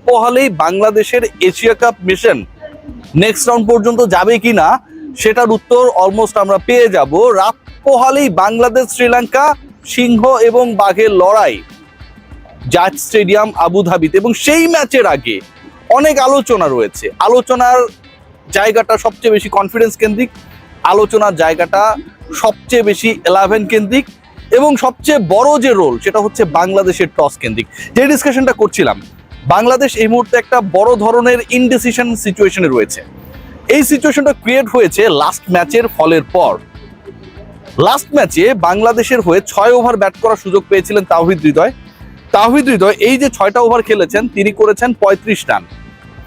পোহালেই বাংলাদেশের Asia cup mission next round পর্যন্ত যাবে কিনা সেটার উত্তর অলমোস্ট আমরা পেয়ে যাব। রাত পোহালেই বাংলাদেশ শ্রীলঙ্কা সিংহ এবং বাঘের লড়াই জাজ স্টেডিয়াম আবুধাবিতে, এবং সেই ম্যাচের আগে অনেক আলোচনা রয়েছে। আলোচনার জায়গাটা সবচেয়ে বেশি কনফিডেন্স কেন্দ্রিক, আলোচনার জায়গাটা সবচেয়ে বেশি 11 কেন্দ্রিক, এবং সবচেয়ে বড় যে রোল সেটা হচ্ছে বাংলাদেশের টস কেন্দ্রিক। যে ডিসকাশনটা করছিলাম, বাংলাদেশ এই মুহূর্তে একটা বড় ধরনের ইনডিসিশন সিচুয়েশনে রয়েছে। এই সিচুয়েশনটা ক্রিয়েট হয়েছে লাস্ট ম্যাচের ফলের পর। লাস্ট ম্যাচে বাংলাদেশের হয়ে 6 ওভার ব্যাট করার সুযোগ পেয়েছিলেন তাওহিদ হৃদয়। তাওহিদ হৃদয় এই যে 6টা ওভার খেলেছেন, তিনি করেছেন 35 রান।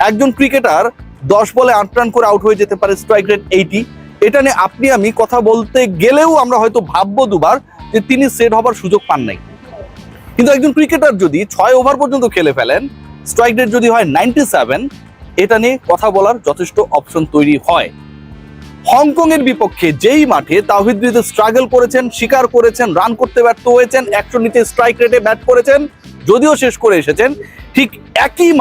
একজন ক্রিকেটার 10 বলে 8 রান করে আউট হয়ে যেতে পারে, স্ট্রাইক রেট 80। এটা নিয়ে আপনি আমি কথা বলতে গেলেও আমরা হয়তো ভাববো দুবার যে তিনি সেট হবার সুযোগ পান নাই। কিন্তু একজন ক্রিকেটার যদি 6 ওভার পর্যন্ত খেলে ফেলেন, স্ট্রাইক রেট যদি হয় 97, এটা নিয়ে কথা বলার যথেষ্ট অপশন তৈরি হয়। হংকং এর বিপক্ষে যেই মাঠে তাওহিদ হৃদয় স্ট্রাগল করেছেন, স্বীকার করেছেন, রান করতে ব্যর্থ হয়েছেন, 100 নিচে স্ট্রাইক রেটে ব্যাট করেছেন, যদিও শেষ করে এসেছেন, ঠিক একই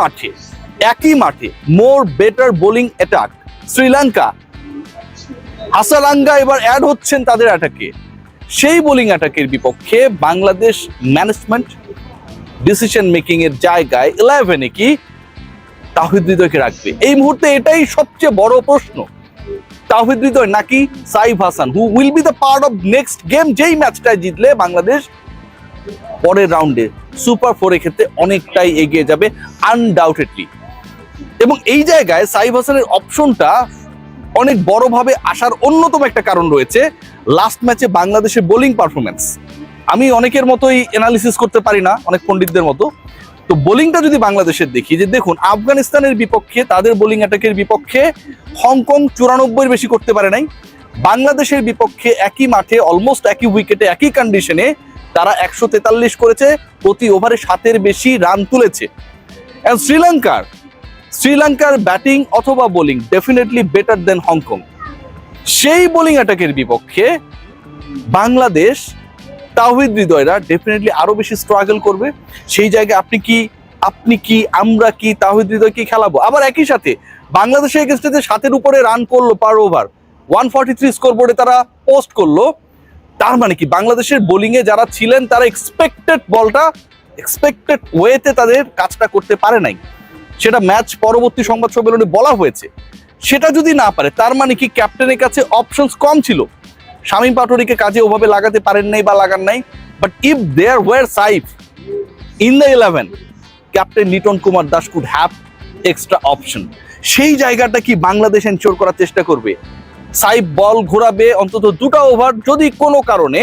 মাঠে মোর বেটার বোলিং অ্যাটাক শ্রীলঙ্কা। হাসালাঙ্গা এবার অ্যাড হচ্ছেন তাদের অ্যাটাকে। সেই বোলিং অ্যাটাকের বিপক্ষে বাংলাদেশ ম্যানেজমেন্ট ডিসিশন মেকিং এর জায়গায় 11-এ কি তাওহিদ হৃদয়কে রাখবে? এই মুহূর্তে এটাই সবচেয়ে বড় প্রশ্ন। তাওহিদ হৃদয় নাকি Saif Hasan, who will be the part of next game, যেই ম্যাচটা জিতলে বাংলাদেশ পরের রাউন্ডে সুপার 4-এর ক্ষেত্রে অনেকটাই এগিয়ে যাবে আনডাউটেডলি। এবং এই জায়গায় সাইফ হাসানের অপশনটা অনেক বড়ভাবে আসার অন্যতম একটা কারণ রয়েছে লাস্ট ম্যাচে বাংলাদেশের বোলিং পারফরমেন্স। আমি অনেকের মতোই অ্যানালিসিস করতে পারি না, অনেক পণ্ডিতদের মতো। তো বোলিংটা যদি বাংলাদেশের দেখি, যে দেখুন আফগানিস্তানের বিপক্ষে তাদের বোলিং অ্যাটাকের বিপক্ষে হংকং 94 বেশি করতে পারে নাই। বাংলাদেশের বিপক্ষে একই মাঠে অলমোস্ট একই উইকেটে একই কন্ডিশনে তারা 143 করেছে, প্রতি ওভারে 7-এর বেশি রান তুলেছে। এন্ড শ্রীলঙ্কার ব্যাটিং অথবা বোলিং ডেফিনেটলি বেটার দেন হংকং। সেই বোলিং অ্যাটাকের বিপক্ষে বাংলাদেশ তাওহিদ হৃদয়রা ডেফিনেটলি আরো বেশি স্ট্রাগল করবে। সেই জায়গায় আপনি কি আমরা কি তাওহিদ হৃদয়কে খেলাবো? আবার একই সাথে বাংলাদেশের এগেইনস্টে যে 7-এর উপরে রান করলো পার ওভার, 143 স্কোরবোর্ডে তারা পোস্ট করলো, তার মানে কি বাংলাদেশের বোলিং এ যারা ছিলেন তারা এক্সপেক্টেড ওয়েতে তাদের কাজটা করতে পারে নাই। সেটা ম্যাচ পরবর্তী সংবাদ সম্মেলনে বলা হয়েছে। সেটা যদি না পারে, তার মানে কি ক্যাপ্টেনের কাছে অপশনস কম ছিল? শামীম পাটোয়ারিকে কাজে ওভাবে লাগাতে পারেন নাই বা লাগান নাই, but if there were Saif in the 11, captain Liton Kumar Das could have extra option. সেই জায়গাটা কি বাংলাদেশ এনশিওর করার চেষ্টা করবে? সাইফ বল ঘোরাবে অন্তত 2টা ওভার, যদি কোনো কারণে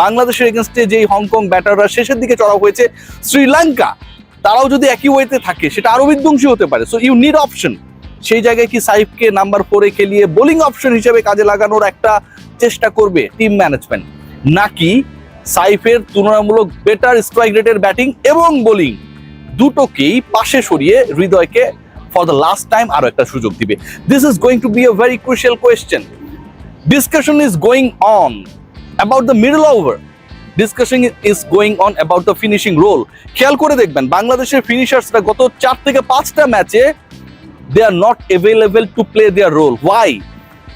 বাংলাদেশের এগেইনস্টে যেই হংকং ব্যাটাররা শেষের দিকে চড়া হয়েছে, শ্রীলঙ্কা তারাও যদি একই ওয়েতে থাকে, সেটা আরো বিধ্বংসী হতে পারে। So you need option. সেই জায়গায় কি সাইফকে নাম্বার 4-এ খেলিয়ে বোলিং অপশন হিসেবে কাজে লাগানোর একটা চেষ্টা করবে টিম ম্যানেজমেন্ট, নাকি সাইফের তুলনামূলক বেটার স্ট্রাইক রেটের ব্যাটিং এবং বোলিং দুটোকেই পাশে সরিয়ে হৃদয়কে ফর দ্য লাস্ট টাইম আরো একটা সুযোগ দিবে? This is going to be a very crucial question. Discussion is going on about the middle over, discussion is going on about the finishing role. খেয়াল করে দেখবেন বাংলাদেশের ফিনিশার্সরা গত 4 থেকে 5টা ম্যাচে they are not available to play their role. Why?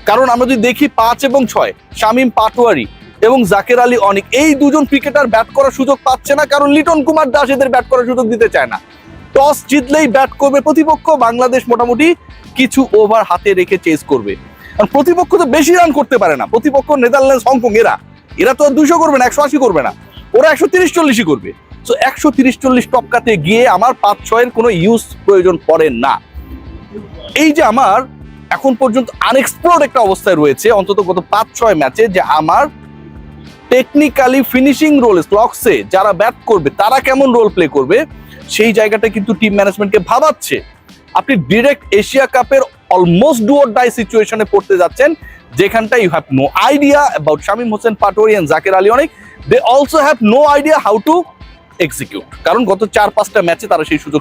কারণ আমরা যদি দেখি 5 এবং 6, শামীম পাটোয়ারি এবং জাকের আলী অনিক, এই দুজন ক্রিকেটার ব্যাট করার সুযোগ পাচ্ছে না, কারণ লিটন কুমার দাস এদের ব্যাট করার সুযোগ দিতে চায় না। টস জিতলেই ব্যাট করবে প্রতিপক্ষ, বাংলাদেশ মোটামুটি কিছু ওভার হাতে রেখে চেস করবে। কারণ প্রতিপক্ষ তো বেশি রান করতে পারে না। প্রতিপক্ষ নেদারল্যান্ডস, হংকং, এরা তো 200 করবে না, 180 করবে না, ওরা 130-40 করবে। সো 130-40 টপকাতে গিয়ে আমার 5-6-এর কোনো ইউজ প্রয়োজন পড়ে না। এই যে আমার এখন পর্যন্ত আনএক্সপ্লোর্ড একটা অবস্থায় রয়েছে অন্তত গত 5-6 ম্যাচে, যে আমার টেকনিক্যালি ফিনিশিং রোল স্লক্সে যারা ব্যাট করবে তারা কেমন রোল প্লে করবে, সেই জায়গাটা কিন্তু টিম ম্যানেজমেন্টকে ভাবাচ্ছে। আপনি ডিরেক্ট এশিয়া কাপের অলমোস্ট ডু অর ডাই সিচুয়েশনে পড়তে যাচ্ছেন, যেখানটা you have no idea about Shamim Hossain Patwari and Jaker Ali Anik. They also have no idea how to execute, কারণ গত 4-5টা ম্যাচে তারা সেই সুযোগটা